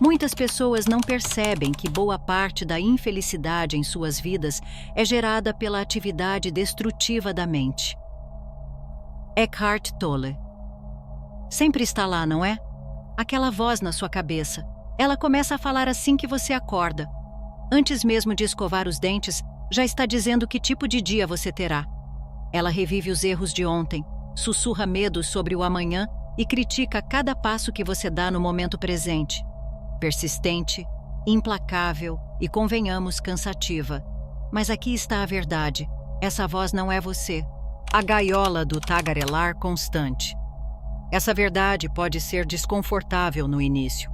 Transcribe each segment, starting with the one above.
Muitas pessoas não percebem que boa parte da infelicidade em suas vidas é gerada pela atividade destrutiva da mente. Eckhart Tolle. Sempre está lá, não é? Aquela voz na sua cabeça. Ela começa a falar assim que você acorda. Antes mesmo de escovar os dentes, já está dizendo que tipo de dia você terá. Ela revive os erros de ontem, sussurra medos sobre o amanhã e critica cada passo que você dá no momento presente. Persistente, implacável e, convenhamos, cansativa. Mas aqui está a verdade. Essa voz não é você. A gaiola do tagarelar constante. Essa verdade pode ser desconfortável no início.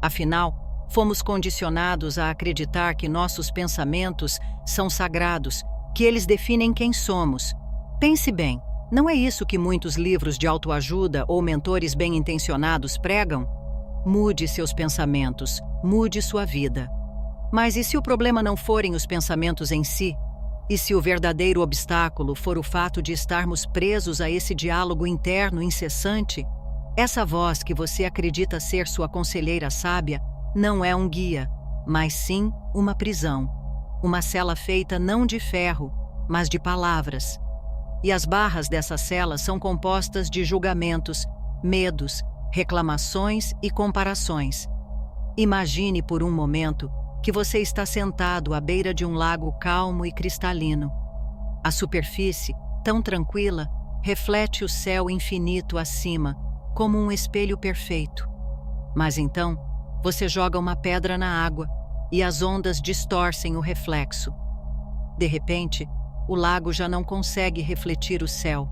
Afinal, fomos condicionados a acreditar que nossos pensamentos são sagrados, que eles definem quem somos. Pense bem, não é isso que muitos livros de autoajuda ou mentores bem-intencionados pregam? Mude seus pensamentos, mude sua vida. Mas e se o problema não forem os pensamentos em si? E se o verdadeiro obstáculo for o fato de estarmos presos a esse diálogo interno incessante? Essa voz que você acredita ser sua conselheira sábia não é um guia, mas sim uma prisão. Uma cela feita não de ferro, mas de palavras. E as barras dessa cela são compostas de julgamentos, medos, reclamações e comparações. Imagine por um momento que você está sentado à beira de um lago calmo e cristalino. A superfície, tão tranquila, reflete o céu infinito acima, como um espelho perfeito. Mas então, você joga uma pedra na água e as ondas distorcem o reflexo. De repente, o lago já não consegue refletir o céu.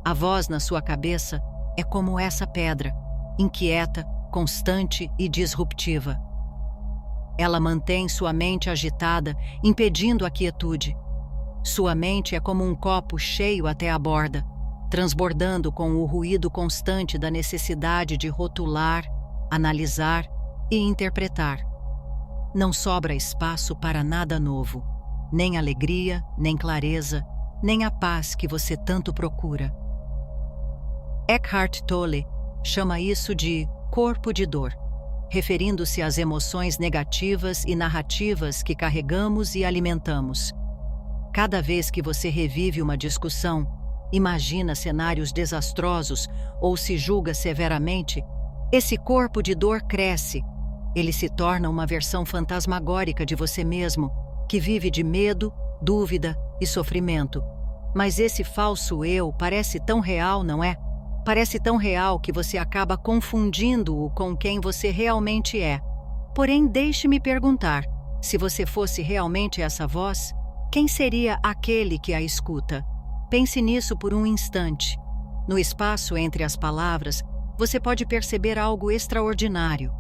A voz na sua cabeça é como essa pedra, inquieta, constante e disruptiva. Ela mantém sua mente agitada, impedindo a quietude. Sua mente é como um copo cheio até a borda, transbordando com o ruído constante da necessidade de rotular, analisar e interpretar. Não sobra espaço para nada novo, nem alegria, nem clareza, nem a paz que você tanto procura. Eckhart Tolle chama isso de corpo de dor, referindo-se às emoções negativas e narrativas que carregamos e alimentamos. Cada vez que você revive uma discussão, imagina cenários desastrosos ou se julga severamente, esse corpo de dor cresce. Ele se torna uma versão fantasmagórica de você mesmo, que vive de medo, dúvida e sofrimento. Mas esse falso eu parece tão real, não é? Parece tão real que você acaba confundindo-o com quem você realmente é. Porém, deixe-me perguntar, se você fosse realmente essa voz, quem seria aquele que a escuta? Pense nisso por um instante. No espaço entre as palavras, você pode perceber algo extraordinário.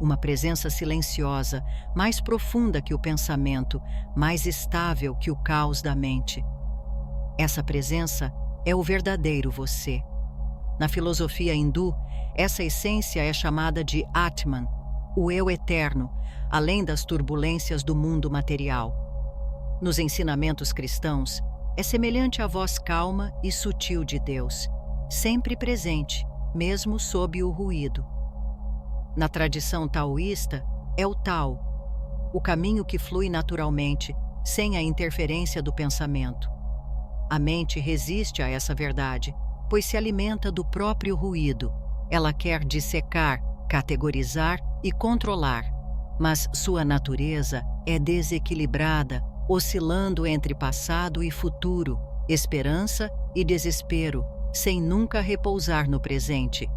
Uma presença silenciosa, mais profunda que o pensamento, mais estável que o caos da mente. Essa presença é o verdadeiro você. Na filosofia hindu, essa essência é chamada de Atman, o eu eterno, além das turbulências do mundo material. Nos ensinamentos cristãos, é semelhante à voz calma e sutil de Deus, sempre presente, mesmo sob o ruído. Na tradição taoísta, é o Tao, o caminho que flui naturalmente, sem a interferência do pensamento. A mente resiste a essa verdade, pois se alimenta do próprio ruído. Ela quer dissecar, categorizar e controlar, mas sua natureza é desequilibrada, oscilando entre passado e futuro, esperança e desespero, sem nunca repousar no presente.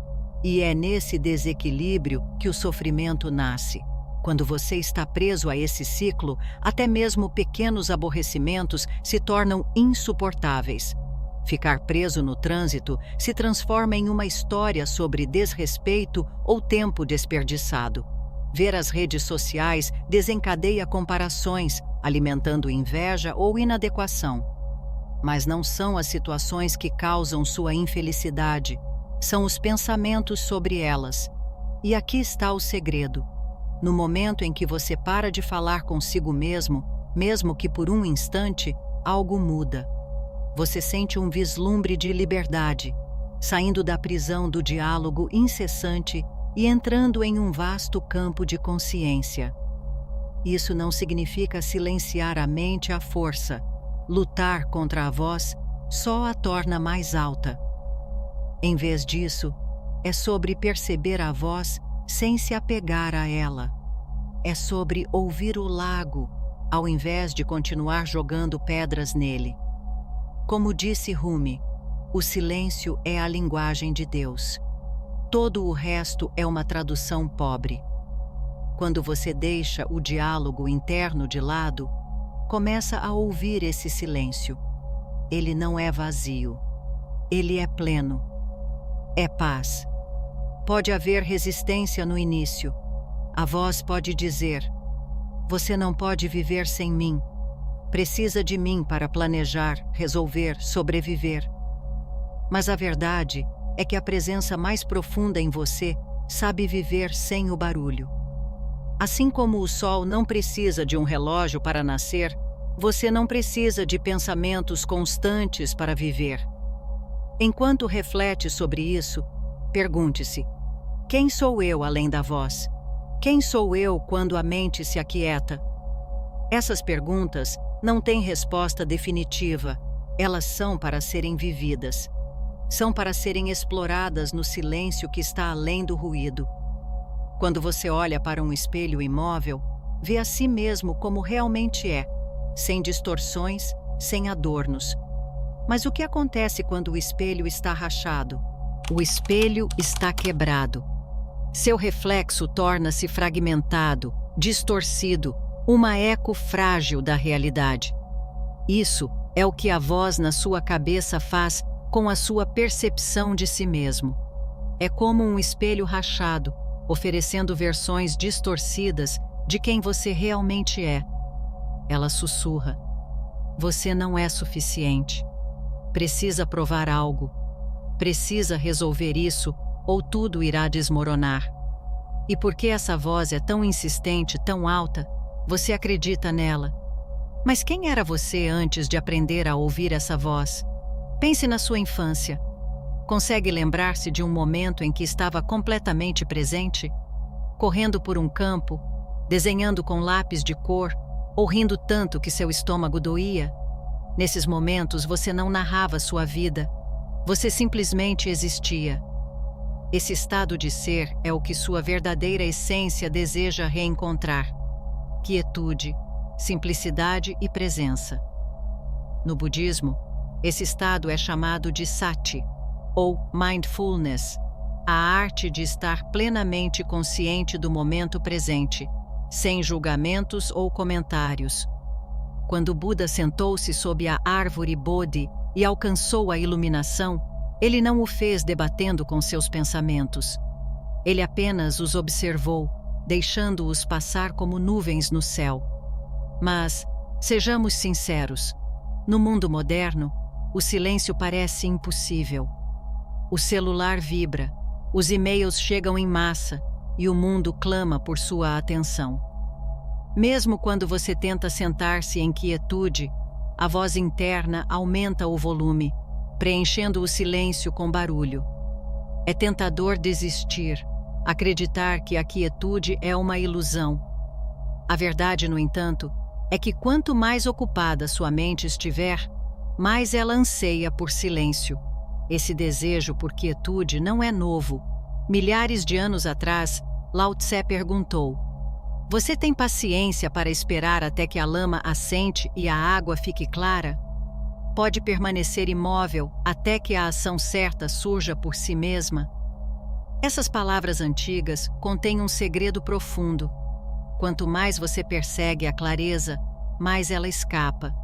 E é nesse desequilíbrio que o sofrimento nasce. Quando você está preso a esse ciclo, até mesmo pequenos aborrecimentos se tornam insuportáveis. Ficar preso no trânsito se transforma em uma história sobre desrespeito ou tempo desperdiçado. Ver as redes sociais desencadeia comparações, alimentando inveja ou inadequação. Mas não são as situações que causam sua infelicidade, são os pensamentos sobre elas. E aqui está o segredo. No momento em que você para de falar consigo mesmo, mesmo que por um instante, algo muda. Você sente um vislumbre de liberdade, saindo da prisão do diálogo incessante e entrando em um vasto campo de consciência. Isso não significa silenciar a mente à força. Lutar contra a voz só a torna mais alta. Em vez disso, é sobre perceber a voz sem se apegar a ela. É sobre ouvir o lago, ao invés de continuar jogando pedras nele. Como disse Rumi, o silêncio é a linguagem de Deus. Todo o resto é uma tradução pobre. Quando você deixa o diálogo interno de lado, começa a ouvir esse silêncio. Ele não é vazio. Ele é pleno. É paz. Pode haver resistência no início. A voz pode dizer: você não pode viver sem mim. Precisa de mim para planejar, resolver, sobreviver. Mas a verdade é que a presença mais profunda em você sabe viver sem o barulho. Assim como o sol não precisa de um relógio para nascer, você não precisa de pensamentos constantes para viver. Enquanto reflete sobre isso, pergunte-se: quem sou eu além da voz? Quem sou eu quando a mente se aquieta? Essas perguntas não têm resposta definitiva, elas são para serem vividas. São para serem exploradas no silêncio que está além do ruído. Quando você olha para um espelho imóvel, vê a si mesmo como realmente é, sem distorções, sem adornos. Mas o que acontece quando o espelho está rachado? O espelho está quebrado. Seu reflexo torna-se fragmentado, distorcido, uma eco frágil da realidade. Isso é o que a voz na sua cabeça faz com a sua percepção de si mesmo. É como um espelho rachado, oferecendo versões distorcidas de quem você realmente é. Ela sussurra: você não é suficiente. Precisa provar algo. Precisa resolver isso, ou tudo irá desmoronar. E porque essa voz é tão insistente, tão alta, você acredita nela. Mas quem era você antes de aprender a ouvir essa voz? Pense na sua infância. Consegue lembrar-se de um momento em que estava completamente presente? Correndo por um campo, desenhando com lápis de cor, ou rindo tanto que seu estômago doía? Nesses momentos você não narrava sua vida, você simplesmente existia. Esse estado de ser é o que sua verdadeira essência deseja reencontrar: quietude, simplicidade e presença. No budismo, esse estado é chamado de sati, ou mindfulness, a arte de estar plenamente consciente do momento presente, sem julgamentos ou comentários. Quando Buda sentou-se sob a árvore Bodhi e alcançou a iluminação, ele não o fez debatendo com seus pensamentos. Ele apenas os observou, deixando-os passar como nuvens no céu. Mas, sejamos sinceros, no mundo moderno, o silêncio parece impossível. O celular vibra, os e-mails chegam em massa e o mundo clama por sua atenção. Mesmo quando você tenta sentar-se em quietude, a voz interna aumenta o volume, preenchendo o silêncio com barulho. É tentador desistir, acreditar que a quietude é uma ilusão. A verdade, no entanto, é que quanto mais ocupada sua mente estiver, mais ela anseia por silêncio. Esse desejo por quietude não é novo. Milhares de anos atrás, Lao Tse perguntou: você tem paciência para esperar até que a lama assente e a água fique clara? Pode permanecer imóvel até que a ação certa surja por si mesma? Essas palavras antigas contêm um segredo profundo. Quanto mais você persegue a clareza, mais ela escapa.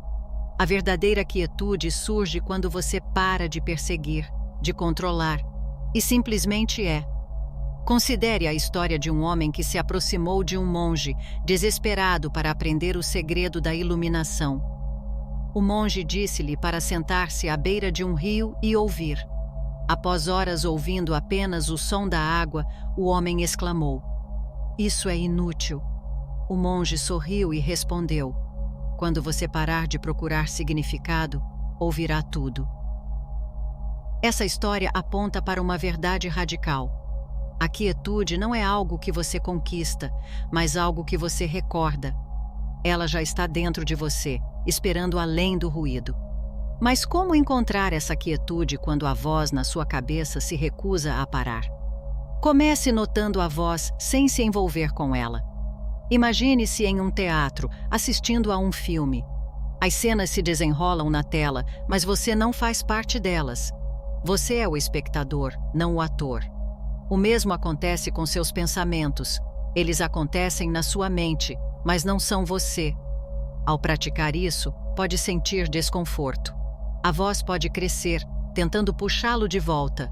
A verdadeira quietude surge quando você para de perseguir, de controlar, e simplesmente é. Considere a história de um homem que se aproximou de um monge, desesperado para aprender o segredo da iluminação. O monge disse-lhe para sentar-se à beira de um rio e ouvir. Após horas ouvindo apenas o som da água, o homem exclamou: isso é inútil. O monge sorriu e respondeu: quando você parar de procurar significado, ouvirá tudo. Essa história aponta para uma verdade radical. A quietude não é algo que você conquista, mas algo que você recorda. Ela já está dentro de você, esperando além do ruído. Mas como encontrar essa quietude quando a voz na sua cabeça se recusa a parar? Comece notando a voz sem se envolver com ela. Imagine-se em um teatro, assistindo a um filme. As cenas se desenrolam na tela, mas você não faz parte delas. Você é o espectador, não o ator. O mesmo acontece com seus pensamentos. Eles acontecem na sua mente, mas não são você. Ao praticar isso, pode sentir desconforto. A voz pode crescer, tentando puxá-lo de volta.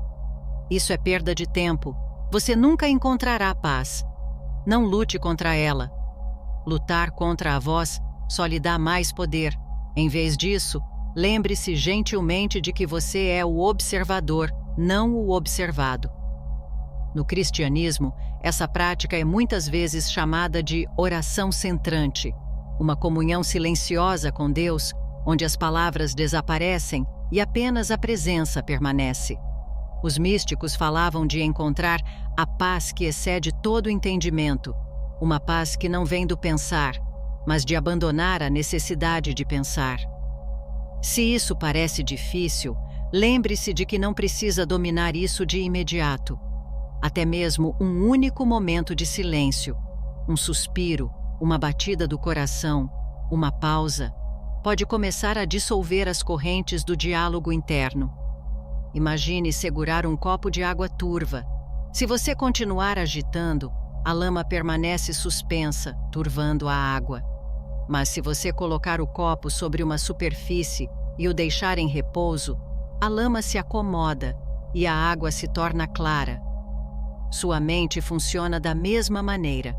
Isso é perda de tempo. Você nunca encontrará paz. Não lute contra ela. Lutar contra a voz só lhe dá mais poder. Em vez disso, lembre-se gentilmente de que você é o observador, não o observado. No cristianismo, essa prática é muitas vezes chamada de oração centrante, uma comunhão silenciosa com Deus, onde as palavras desaparecem e apenas a presença permanece. Os místicos falavam de encontrar a paz que excede todo entendimento, uma paz que não vem do pensar, mas de abandonar a necessidade de pensar. Se isso parece difícil, lembre-se de que não precisa dominar isso de imediato. Até mesmo um único momento de silêncio, um suspiro, uma batida do coração, uma pausa, pode começar a dissolver as correntes do diálogo interno. Imagine segurar um copo de água turva. Se você continuar agitando, a lama permanece suspensa, turvando a água. Mas se você colocar o copo sobre uma superfície e o deixar em repouso, a lama se acomoda e a água se torna clara. Sua mente funciona da mesma maneira.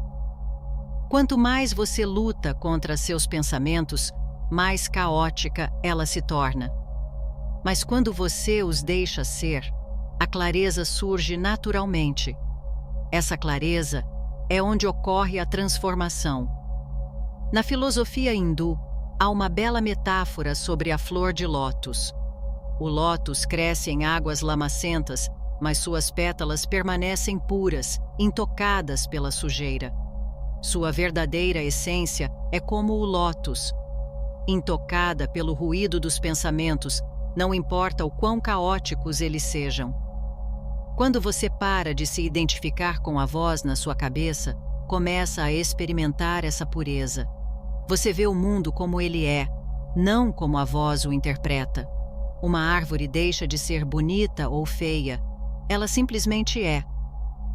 Quanto mais você luta contra seus pensamentos, mais caótica ela se torna. Mas quando você os deixa ser, a clareza surge naturalmente. Essa clareza é onde ocorre a transformação. Na filosofia hindu, há uma bela metáfora sobre a flor de lótus. O lótus cresce em águas lamacentas, mas suas pétalas permanecem puras, intocadas pela sujeira. Sua verdadeira essência é como o lótus, intocada pelo ruído dos pensamentos, não importa o quão caóticos eles sejam. Quando você para de se identificar com a voz na sua cabeça, começa a experimentar essa pureza. Você vê o mundo como ele é, não como a voz o interpreta. Uma árvore deixa de ser bonita ou feia. Ela simplesmente é.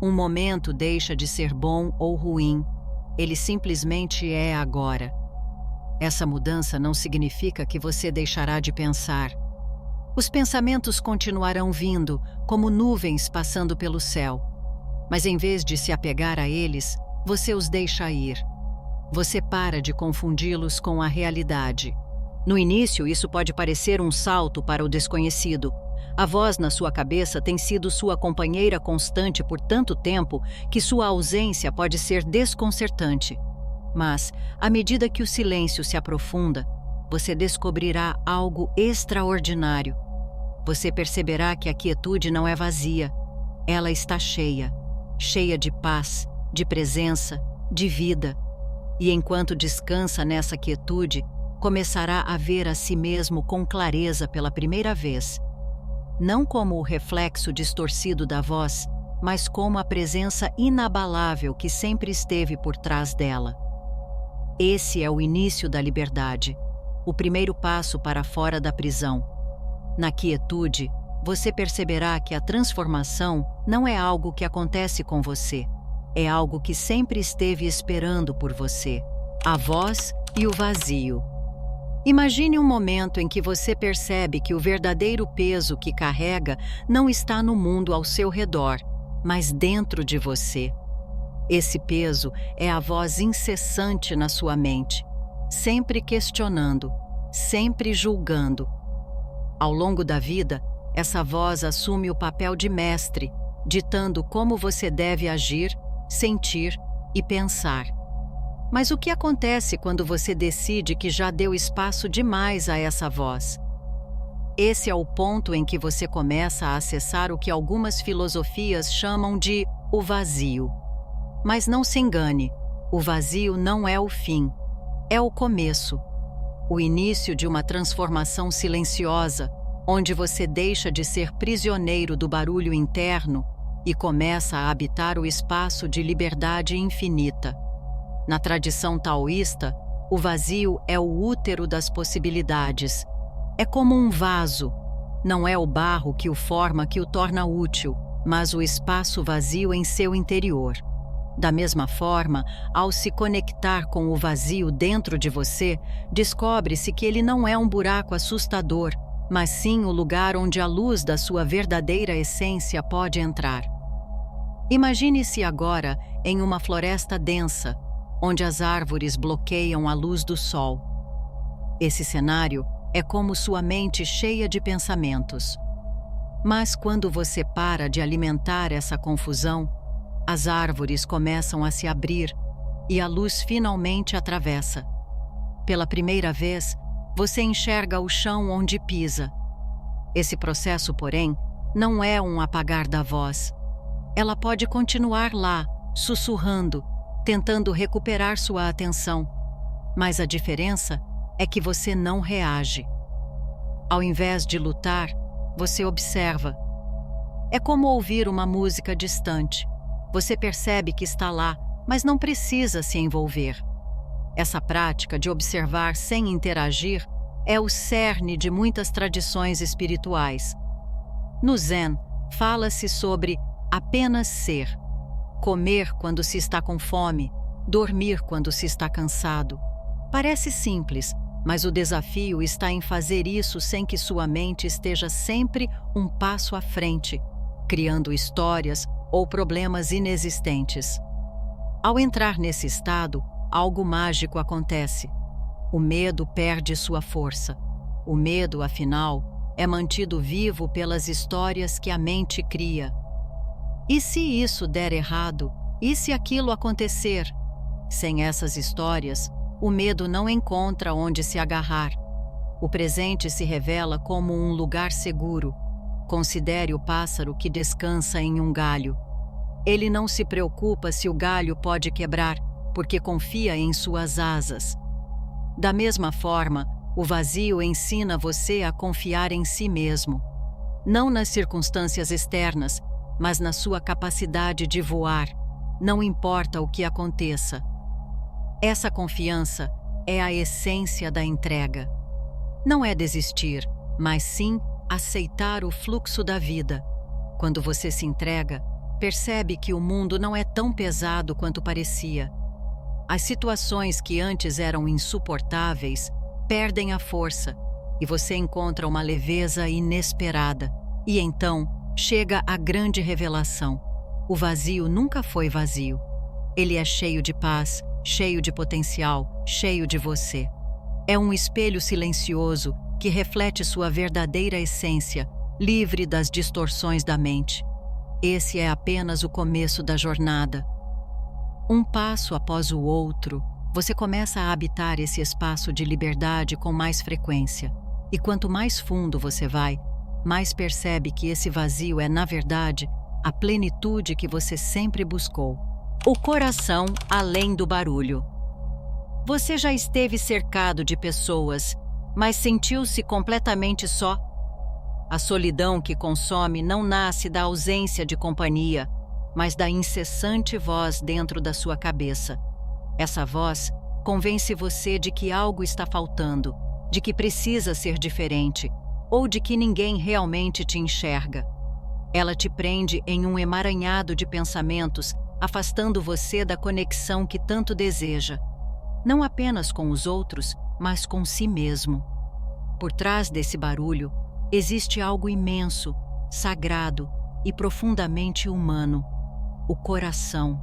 Um momento deixa de ser bom ou ruim. Ele simplesmente é agora. Essa mudança não significa que você deixará de pensar. Os pensamentos continuarão vindo, como nuvens passando pelo céu. Mas em vez de se apegar a eles, você os deixa ir. Você para de confundi-los com a realidade. No início, isso pode parecer um salto para o desconhecido. A voz na sua cabeça tem sido sua companheira constante por tanto tempo que sua ausência pode ser desconcertante. Mas, à medida que o silêncio se aprofunda, você descobrirá algo extraordinário. Você perceberá que a quietude não é vazia. Ela está cheia, cheia de paz, de presença, de vida. E enquanto descansa nessa quietude, começará a ver a si mesmo com clareza pela primeira vez. Não como o reflexo distorcido da voz, mas como a presença inabalável que sempre esteve por trás dela. Esse é o início da liberdade, o primeiro passo para fora da prisão. Na quietude, você perceberá que a transformação não é algo que acontece com você, é algo que sempre esteve esperando por você. A voz e o vazio. Imagine um momento em que você percebe que o verdadeiro peso que carrega não está no mundo ao seu redor, mas dentro de você. Esse peso é a voz incessante na sua mente, sempre questionando, sempre julgando. Ao longo da vida, essa voz assume o papel de mestre, ditando como você deve agir, sentir e pensar. Mas o que acontece quando você decide que já deu espaço demais a essa voz? Esse é o ponto em que você começa a acessar o que algumas filosofias chamam de o vazio. Mas não se engane, o vazio não é o fim, é o começo. O início de uma transformação silenciosa, onde você deixa de ser prisioneiro do barulho interno e começa a habitar o espaço de liberdade infinita. Na tradição taoísta, o vazio é o útero das possibilidades. É como um vaso. Não é o barro que o forma que o torna útil, mas o espaço vazio em seu interior. Da mesma forma, ao se conectar com o vazio dentro de você, descobre-se que ele não é um buraco assustador, mas sim o lugar onde a luz da sua verdadeira essência pode entrar. Imagine-se agora em uma floresta densa, onde as árvores bloqueiam a luz do sol. Esse cenário é como sua mente cheia de pensamentos. Mas quando você para de alimentar essa confusão, as árvores começam a se abrir e a luz finalmente atravessa. Pela primeira vez, você enxerga o chão onde pisa. Esse processo, porém, não é um apagar da voz. Ela pode continuar lá, sussurrando, tentando recuperar sua atenção. Mas a diferença é que você não reage. Ao invés de lutar, você observa. É como ouvir uma música distante. Você percebe que está lá, mas não precisa se envolver. Essa prática de observar sem interagir é o cerne de muitas tradições espirituais. No Zen, fala-se sobre apenas ser, comer quando se está com fome, dormir quando se está cansado. Parece simples, mas o desafio está em fazer isso sem que sua mente esteja sempre um passo à frente, criando histórias ou problemas inexistentes. Ao entrar nesse estado, algo mágico acontece. O medo perde sua força. O medo, afinal, é mantido vivo pelas histórias que a mente cria. E se isso der errado? E se aquilo acontecer? Sem essas histórias, o medo não encontra onde se agarrar. O presente se revela como um lugar seguro. Considere o pássaro que descansa em um galho. Ele não se preocupa se o galho pode quebrar, porque confia em suas asas. Da mesma forma, o vazio ensina você a confiar em si mesmo. Não nas circunstâncias externas, mas na sua capacidade de voar, não importa o que aconteça. Essa confiança é a essência da entrega. Não é desistir, mas sim aceitar o fluxo da vida. Quando você se entrega, percebe que o mundo não é tão pesado quanto parecia. As situações que antes eram insuportáveis perdem a força e você encontra uma leveza inesperada. E então chega a grande revelação. O vazio nunca foi vazio. Ele é cheio de paz, cheio de potencial, cheio de você. É um espelho silencioso que reflete sua verdadeira essência, livre das distorções da mente. Esse é apenas o começo da jornada. Um passo após o outro, você começa a habitar esse espaço de liberdade com mais frequência. E quanto mais fundo você vai, mais percebe que esse vazio é, na verdade, a plenitude que você sempre buscou. O coração além do barulho. Você já esteve cercado de pessoas, mas sentiu-se completamente só? A solidão que consome não nasce da ausência de companhia, mas da incessante voz dentro da sua cabeça. Essa voz convence você de que algo está faltando, de que precisa ser diferente, ou de que ninguém realmente te enxerga. Ela te prende em um emaranhado de pensamentos, afastando você da conexão que tanto deseja, não apenas com os outros, mas com si mesmo. Por trás desse barulho, existe algo imenso, sagrado e profundamente humano: o coração.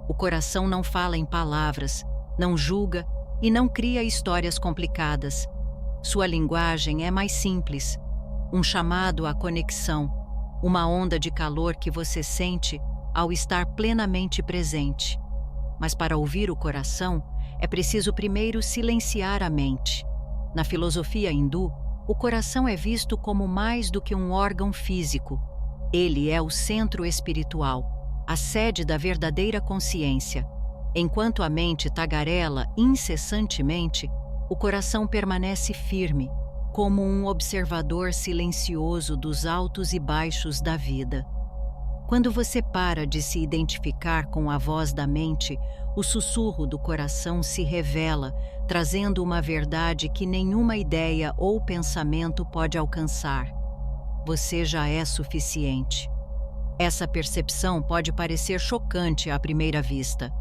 O coração não fala em palavras, não julga e não cria histórias complicadas. Sua linguagem é mais simples, um chamado à conexão, uma onda de calor que você sente ao estar plenamente presente. Mas para ouvir o coração, é preciso primeiro silenciar a mente. Na filosofia hindu, o coração é visto como mais do que um órgão físico. Ele é o centro espiritual, a sede da verdadeira consciência. Enquanto a mente tagarela incessantemente, o coração permanece firme, como um observador silencioso dos altos e baixos da vida. Quando você para de se identificar com a voz da mente, o sussurro do coração se revela, trazendo uma verdade que nenhuma ideia ou pensamento pode alcançar. Você já é suficiente. Essa percepção pode parecer chocante à primeira vista.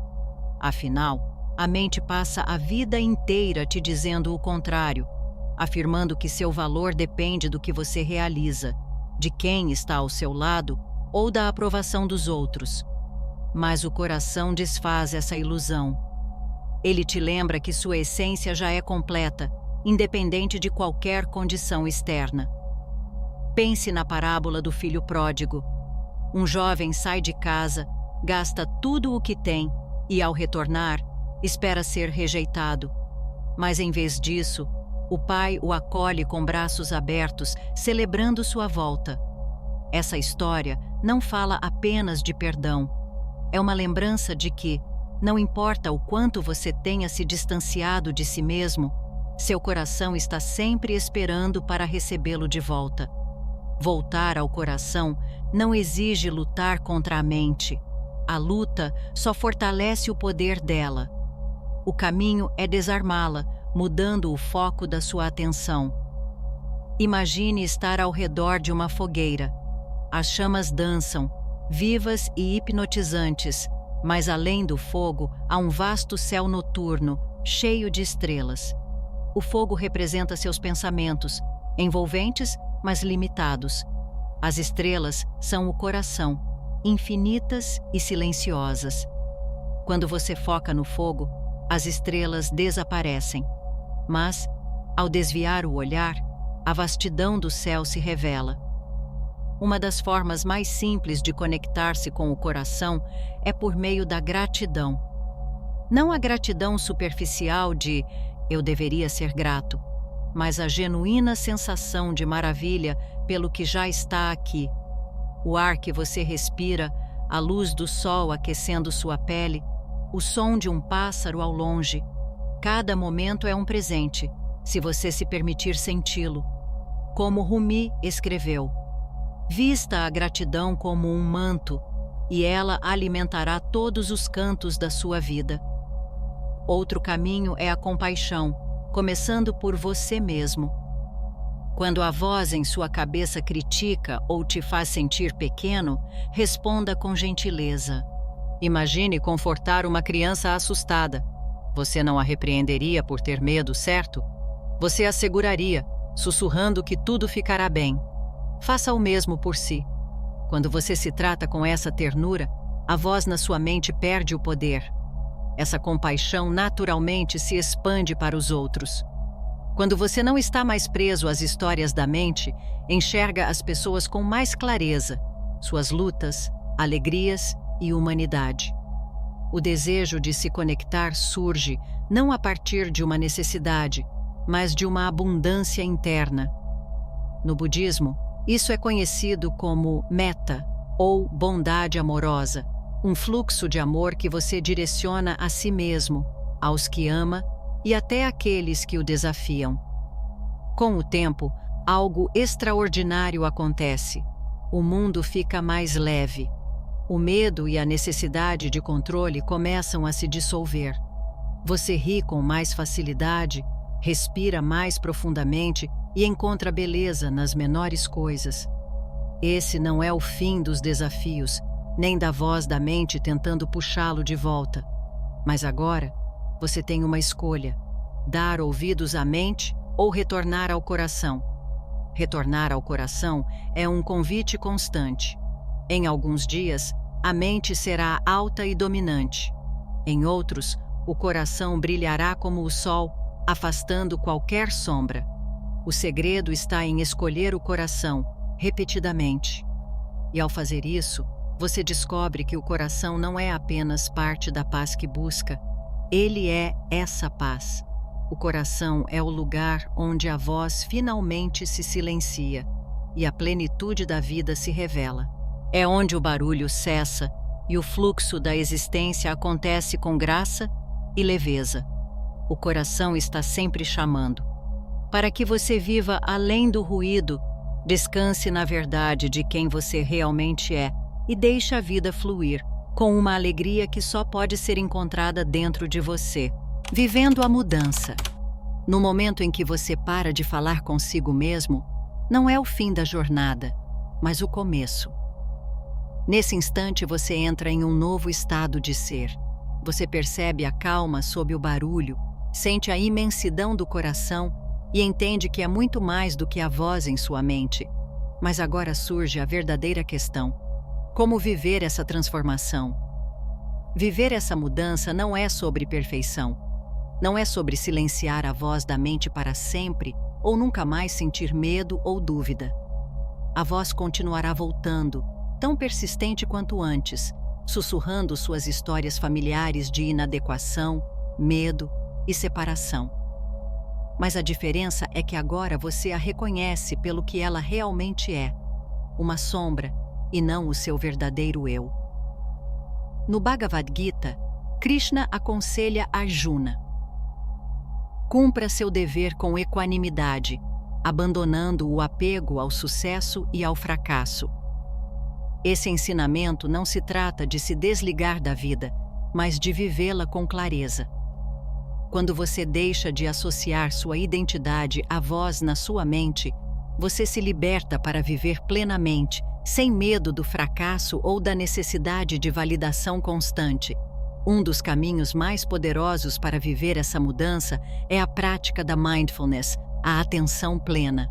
Afinal, a mente passa a vida inteira te dizendo o contrário, afirmando que seu valor depende do que você realiza, de quem está ao seu lado ou da aprovação dos outros. Mas o coração desfaz essa ilusão. Ele te lembra que sua essência já é completa, independente de qualquer condição externa. Pense na parábola do filho pródigo. Um jovem sai de casa, gasta tudo o que tem e, ao retornar, espera ser rejeitado. Mas, em vez disso, o pai o acolhe com braços abertos, celebrando sua volta. Essa história não fala apenas de perdão. É uma lembrança de que, não importa o quanto você tenha se distanciado de si mesmo, seu coração está sempre esperando para recebê-lo de volta. Voltar ao coração não exige lutar contra a mente. A luta só fortalece o poder dela. O caminho é desarmá-la, mudando o foco da sua atenção. Imagine estar ao redor de uma fogueira. As chamas dançam, vivas e hipnotizantes, mas além do fogo há um vasto céu noturno, cheio de estrelas. O fogo representa seus pensamentos, envolventes, mas limitados. As estrelas são o coração, infinitas e silenciosas. Quando você foca no fogo, as estrelas desaparecem. Mas, ao desviar o olhar, a vastidão do céu se revela. Uma das formas mais simples de conectar-se com o coração é por meio da gratidão. Não a gratidão superficial de "eu deveria ser grato", mas a genuína sensação de maravilha pelo que já está aqui. O ar que você respira, a luz do sol aquecendo sua pele, o som de um pássaro ao longe. Cada momento é um presente, se você se permitir senti-lo. Como Rumi escreveu: "Vista a gratidão como um manto, e ela alimentará todos os cantos da sua vida." Outro caminho é a compaixão, começando por você mesmo. Quando a voz em sua cabeça critica ou te faz sentir pequeno, responda com gentileza. Imagine confortar uma criança assustada. Você não a repreenderia por ter medo, certo? Você a seguraria, sussurrando que tudo ficará bem. Faça o mesmo por si. Quando você se trata com essa ternura, a voz na sua mente perde o poder. Essa compaixão naturalmente se expande para os outros. Quando você não está mais preso às histórias da mente, enxerga as pessoas com mais clareza, suas lutas, alegrias e humanidade. O desejo de se conectar surge não a partir de uma necessidade, mas de uma abundância interna. No budismo, isso é conhecido como metta, ou bondade amorosa, um fluxo de amor que você direciona a si mesmo, aos que ama e até àqueles que o desafiam. Com o tempo, algo extraordinário acontece. O mundo fica mais leve. O medo e a necessidade de controle começam a se dissolver. Você ri com mais facilidade, respira mais profundamente e encontra beleza nas menores coisas. Esse não é o fim dos desafios, nem da voz da mente tentando puxá-lo de volta. Mas agora, você tem uma escolha: dar ouvidos à mente ou retornar ao coração. Retornar ao coração é um convite constante. Em alguns dias, a mente será alta e dominante. Em outros, o coração brilhará como o sol, afastando qualquer sombra. O segredo está em escolher o coração, repetidamente. E ao fazer isso, você descobre que o coração não é apenas parte da paz que busca. Ele é essa paz. O coração é o lugar onde a voz finalmente se silencia e a plenitude da vida se revela. É onde o barulho cessa e o fluxo da existência acontece com graça e leveza. O coração está sempre chamando. Para que você viva além do ruído, descanse na verdade de quem você realmente é e deixe a vida fluir, com uma alegria que só pode ser encontrada dentro de você. Vivendo a mudança. No momento em que você para de falar consigo mesmo, não é o fim da jornada, mas o começo. Nesse instante você entra em um novo estado de ser. Você percebe a calma sob o barulho, sente a imensidão do coração e entende que é muito mais do que a voz em sua mente. Mas agora surge a verdadeira questão: como viver essa transformação? Viver essa mudança não é sobre perfeição. Não é sobre silenciar a voz da mente para sempre ou nunca mais sentir medo ou dúvida. A voz continuará voltando, tão persistente quanto antes, sussurrando suas histórias familiares de inadequação, medo e separação. Mas a diferença é que agora você a reconhece pelo que ela realmente é, uma sombra e não o seu verdadeiro eu. No Bhagavad Gita, Krishna aconselha Arjuna: cumpra seu dever com equanimidade, abandonando o apego ao sucesso e ao fracasso. Esse ensinamento não se trata de se desligar da vida, mas de vivê-la com clareza. Quando você deixa de associar sua identidade à voz na sua mente, você se liberta para viver plenamente, sem medo do fracasso ou da necessidade de validação constante. Um dos caminhos mais poderosos para viver essa mudança é a prática da mindfulness, a atenção plena.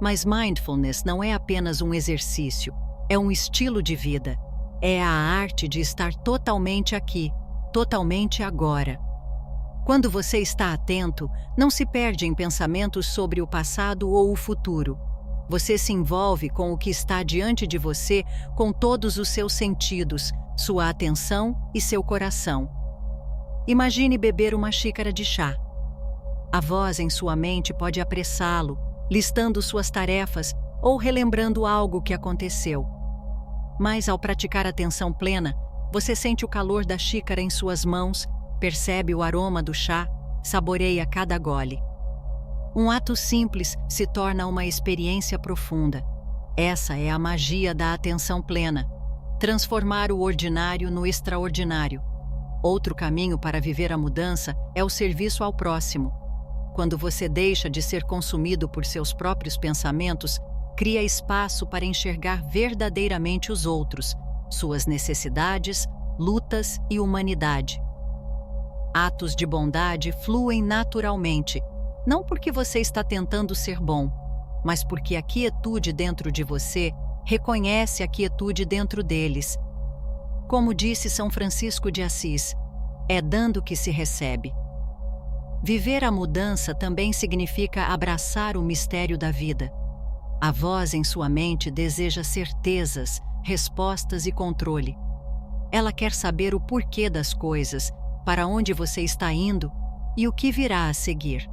Mas mindfulness não é apenas um exercício, é um estilo de vida. É a arte de estar totalmente aqui, totalmente agora. Quando você está atento, não se perde em pensamentos sobre o passado ou o futuro. Você se envolve com o que está diante de você com todos os seus sentidos, sua atenção e seu coração. Imagine beber uma xícara de chá. A voz em sua mente pode apressá-lo, listando suas tarefas ou relembrando algo que aconteceu. Mas ao praticar atenção plena, você sente o calor da xícara em suas mãos, percebe o aroma do chá, saboreia cada gole. Um ato simples se torna uma experiência profunda. Essa é a magia da atenção plena. Transformar o ordinário no extraordinário. Outro caminho para viver a mudança é o serviço ao próximo. Quando você deixa de ser consumido por seus próprios pensamentos, cria espaço para enxergar verdadeiramente os outros, suas necessidades, lutas e humanidade. Atos de bondade fluem naturalmente, não porque você está tentando ser bom, mas porque a quietude dentro de você reconhece a quietude dentro deles. Como disse São Francisco de Assis, é dando que se recebe. Viver a mudança também significa abraçar o mistério da vida. A voz em sua mente deseja certezas, respostas e controle. Ela quer saber o porquê das coisas, para onde você está indo e o que virá a seguir.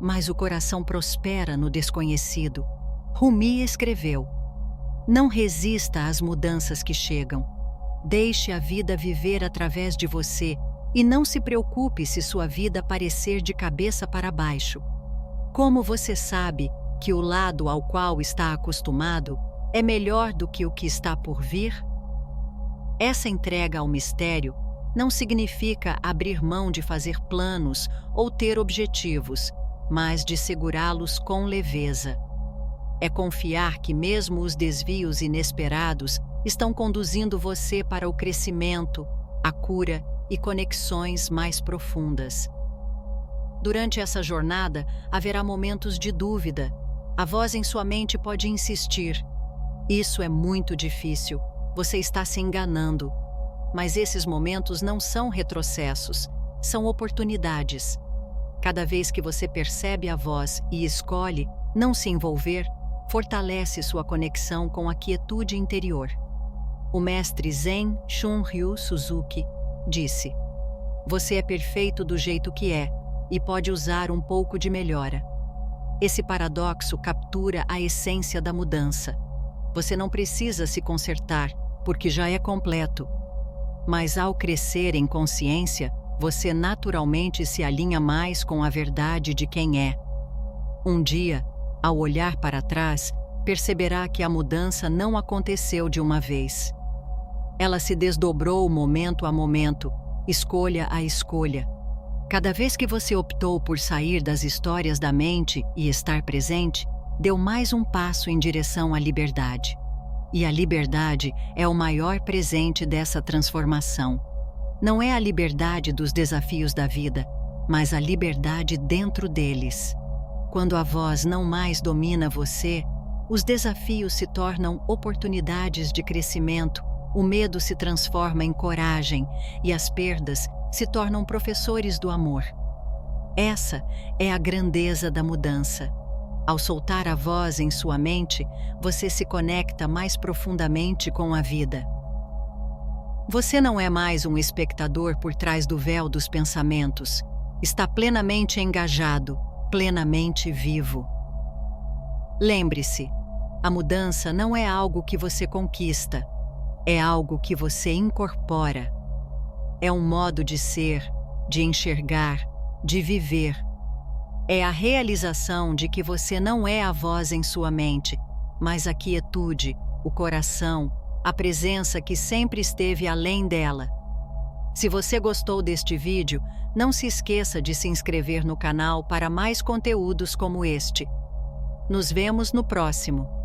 Mas o coração prospera no desconhecido. Rumi escreveu: não resista às mudanças que chegam. Deixe a vida viver através de você e não se preocupe se sua vida parecer de cabeça para baixo. Como você sabe que o lado ao qual está acostumado é melhor do que o que está por vir? Essa entrega ao mistério não significa abrir mão de fazer planos ou ter objetivos, mas de segurá-los com leveza. É confiar que mesmo os desvios inesperados estão conduzindo você para o crescimento, a cura e conexões mais profundas. Durante essa jornada, haverá momentos de dúvida. A voz em sua mente pode insistir: isso é muito difícil, você está se enganando. Mas esses momentos não são retrocessos, são oportunidades. Cada vez que você percebe a voz e escolhe não se envolver, fortalece sua conexão com a quietude interior. O mestre Zen Shunryu Suzuki disse: você é perfeito do jeito que é e pode usar um pouco de melhora. Esse paradoxo captura a essência da mudança. Você não precisa se consertar, porque já é completo. Mas ao crescer em consciência, você naturalmente se alinha mais com a verdade de quem é. Um dia, ao olhar para trás, perceberá que a mudança não aconteceu de uma vez. Ela se desdobrou momento a momento, escolha a escolha. Cada vez que você optou por sair das histórias da mente e estar presente, deu mais um passo em direção à liberdade. E a liberdade é o maior presente dessa transformação. Não é a liberdade dos desafios da vida, mas a liberdade dentro deles. Quando a voz não mais domina você, os desafios se tornam oportunidades de crescimento, o medo se transforma em coragem e as perdas se tornam professores do amor. Essa é a grandeza da mudança. Ao soltar a voz em sua mente, você se conecta mais profundamente com a vida. Você não é mais um espectador por trás do véu dos pensamentos. Está plenamente engajado, plenamente vivo. Lembre-se, a mudança não é algo que você conquista, é algo que você incorpora. É um modo de ser, de enxergar, de viver. É a realização de que você não é a voz em sua mente, mas a quietude, o coração, a presença que sempre esteve além dela. Se você gostou deste vídeo, não se esqueça de se inscrever no canal para mais conteúdos como este. Nos vemos no próximo.